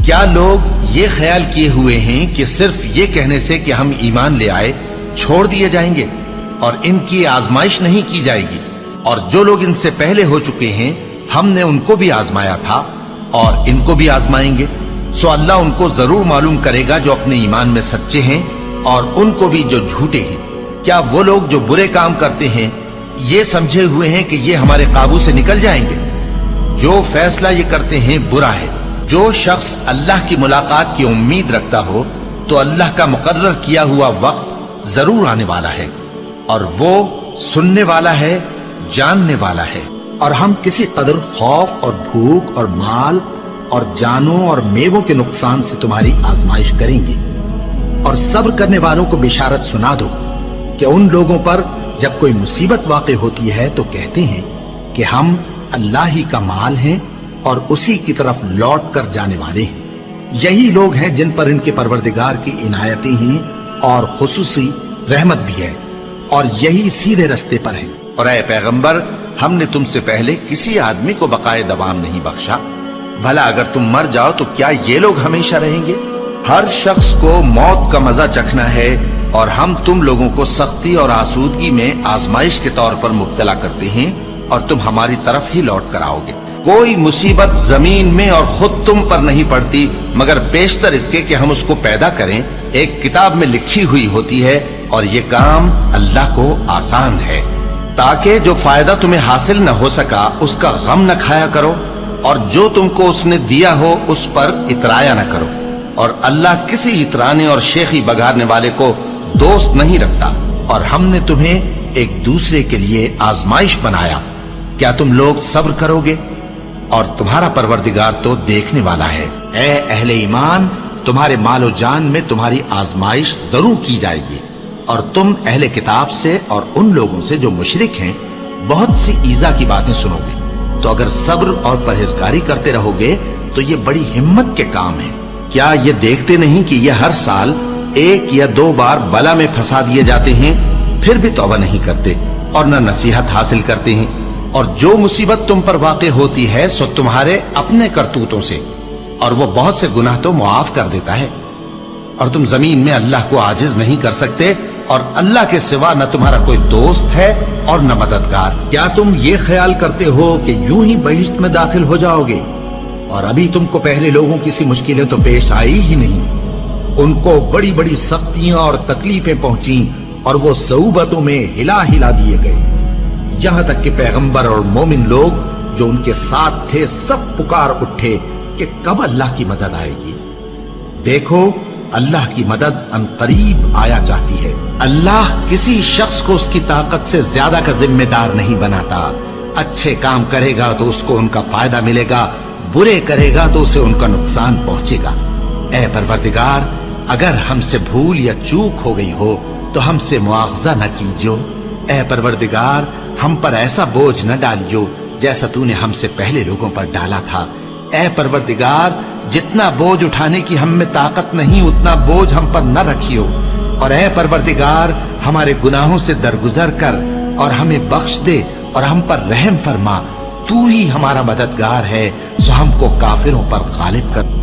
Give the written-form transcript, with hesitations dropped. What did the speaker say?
کیا لوگ یہ خیال کیے ہوئے ہیں کہ صرف یہ کہنے سے کہ ہم ایمان لے آئے چھوڑ دیے جائیں گے اور ان کی آزمائش نہیں کی جائے گی؟ اور جو لوگ ان سے پہلے ہو چکے ہیں ہم نے ان کو بھی آزمایا تھا اور ان کو بھی آزمائیں گے، سو اللہ ان کو ضرور معلوم کرے گا جو اپنے ایمان میں سچے ہیں اور ان کو بھی جو جھوٹے ہیں۔ کیا وہ لوگ جو برے کام کرتے ہیں یہ سمجھے ہوئے ہیں کہ یہ ہمارے قابو سے نکل جائیں گے؟ جو فیصلہ یہ کرتے ہیں برا ہے۔ جو شخص اللہ کی ملاقات کی امید رکھتا ہو تو اللہ کا مقرر کیا ہوا وقت ضرور آنے والا ہے، اور وہ سننے والا ہے، جاننے والا ہے۔ اور ہم کسی قدر خوف اور بھوک اور مال اور جانوں اور میووں کے نقصان سے تمہاری آزمائش کریں گے، اور صبر کرنے والوں کو بشارت سنا دو کہ ان لوگوں پر جب کوئی مصیبت واقع ہوتی ہے تو کہتے ہیں کہ ہم اللہ ہی کا مال ہیں اور اسی کی طرف لوٹ کر جانے والے ہیں۔ یہی لوگ ہیں جن پر ان کے پروردگار کی عنایتیں ہیں اور خصوصی رحمت بھی ہے، اور یہی سیدھے رستے پر ہیں۔ اور اے پیغمبر، ہم نے تم سے پہلے کسی آدمی کو بقائے دوام نہیں بخشا، بھلا اگر تم مر جاؤ تو کیا یہ لوگ ہمیشہ رہیں گے؟ ہر شخص کو موت کا مزہ چکھنا ہے، اور ہم تم لوگوں کو سختی اور آسودگی میں آزمائش کے طور پر مبتلا کرتے ہیں، اور تم ہماری طرف ہی لوٹ کر آؤ گے۔ کوئی مصیبت زمین میں اور خود تم پر نہیں پڑتی مگر بیشتر اس کے کہ ہم اس کو پیدا کریں ایک کتاب میں لکھی ہوئی ہوتی ہے، اور یہ کام اللہ کو آسان ہے، تاکہ جو فائدہ تمہیں حاصل نہ ہو سکا اس کا غم نہ کھایا کرو، اور جو تم کو اس نے دیا ہو اس پر اترایا نہ کرو۔ اور اللہ کسی اترانے اور شیخی بگاڑنے والے کو دوست نہیں رکھتا۔ اور ہم نے تمہیں ایک دوسرے کے لیے آزمائش بنایا، کیا تم لوگ صبر کرو گے؟ اور تمہارا پروردگار تو دیکھنے والا ہے۔ اے اہل ایمان، تمہارے مال و جان میں تمہاری آزمائش ضرور کی جائے گی، اور تم اہل کتاب سے اور ان لوگوں سے جو مشرک ہیں بہت سی ایذا کی باتیں سنو گے، تو اگر صبر اور پرہیزگاری کرتے رہو گے تو یہ بڑی ہمت کے کام ہے۔ کیا یہ دیکھتے نہیں کہ یہ ہر سال 1 یا 2 بار بلا میں پھنسا دیے جاتے ہیں، پھر بھی توبہ نہیں کرتے اور نہ نصیحت حاصل کرتے ہیں؟ اور جو مصیبت تم پر واقع ہوتی ہے سو تمہارے اپنے کرتوتوں سے، اور وہ بہت سے گناہ تو معاف کر دیتا ہے۔ اور تم زمین میں اللہ کو عاجز نہیں کر سکتے، اور اللہ کے سوا نہ تمہارا کوئی دوست ہے اور نہ مددگار۔ کیا تم یہ خیال کرتے ہو کہ یوں ہی بہشت میں داخل ہو جاؤ گے، اور ابھی تم کو پہلے لوگوں کی سی مشکلیں تو پیش آئی ہی نہیں؟ ان کو بڑی بڑی سختیاں اور تکلیفیں پہنچیں، اور وہ صعوبتوں میں ہلا ہلا دیے گئے، یہاں تک کہ پیغمبر اور مومن لوگ جو ان کے ساتھ تھے سب پکار اٹھے کہ کب اللہ کی مدد آئے گی۔ دیکھو، اللہ کی مدد ان قریب آیا چاہتی ہے۔ اللہ کسی شخص کو اس کی طاقت سے زیادہ کا ذمہ دار نہیں بناتا۔ اچھے کام کرے گا تو اس کو ان کا فائدہ ملے گا، برے کرے گا تو اسے ان کا نقصان پہنچے گا۔ اے پروردگار، اگر ہم سے بھول یا چوک ہو گئی ہو تو ہم سے مواخذہ نہ کیجو۔ اے پروردگار، ہم پر ایسا بوجھ نہ ڈالیو جیسا تو نے ہم سے پہلے لوگوں پر ڈالا تھا۔ اے پروردگار، جتنا بوجھ اٹھانے کی ہم میں طاقت نہیں اتنا بوجھ ہم پر نہ رکھیو، اور اے پروردگار، ہمارے گناہوں سے درگزر کر اور ہمیں بخش دے اور ہم پر رحم فرما۔ تو ہی ہمارا مددگار ہے، سو ہم کو کافروں پر غالب کر۔